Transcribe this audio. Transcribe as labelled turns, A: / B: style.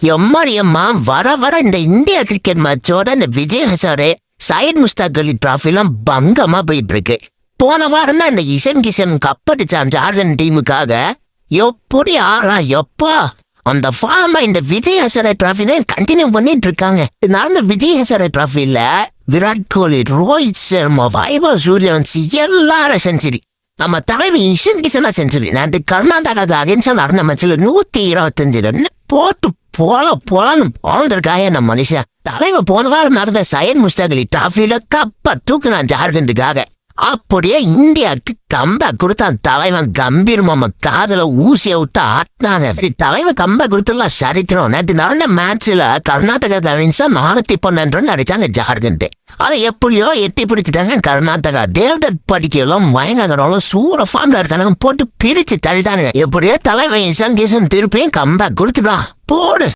A: எம்மா வர வர இந்த இந்தியா கிரிக்கெட் மேட்சோட இந்த விஜய் ஹசாரே சையத் முஸ்தாக் அலி டிராஃபிலாம் பங்கமா போயிட்டு இருக்கு. போன வாரம் தான் இந்த இசன் கிஷன் கப்படிச்சான் ஜார்க்கண்ட் டீமுக்காக. எப்படி ஆறா எப்பா அந்த ஃபார்மா இந்த விஜய் ஹசாரே டிராஃபில கண்டினியூ பண்ணிட்டு இருக்காங்க. நடந்த விஜய் ஹசாரே டிராஃபில விராட் கோலி, ரோஹித் சர்மா, வைபவ் சூரியவன்சி எல்லாரும் செஞ்சுரி. நம்ம தலைவர் இஷன் கிஷனா செஞ்சுரி. நான் கர்நாடகா அகேன்ஸ்டா நடந்த மேட்ச்ல 125 ரன் போட்டு போலன்னு வாழ்ந்திருக்காய நம்ம மனுஷன். தலைவர் போன வாரம் நடந்த சையத் முஸ்தாக் அலி டிராஃபில கப்ப தூக்குனான் ஜார்க்கண்டுக்காக. அப்படியே இந்தியாவுக்கு கம்பேக் கொடுத்தான் தலைவன். கம்பீர் முகமது காதல ஊசிய விட்டு ஆட்டினாங்க. தலைவன் கம்பேக் கொடுத்துலாம் சரித்திரம். நேற்று நடந்த மேட்ச்ல கர்நாடகா தவிர்த்து 412 ரன் அடிச்சாங்க ஜார்க்கண்ட். அதை எப்படியோ எட்டி பிடிச்சிட்டாங்க கர்நாடகா. தேவ்தத் படிக்கலாம் பயங்கரம் சூற ஃபார்ம்ல இருக்காங்க போட்டு பிரிச்சு தள்ளிட்டானுங்க. எப்படியோ தலைவன் இஷன் கிஷன் திருப்பியும் கம்பேக் கொடுத்துட்டான். போடு.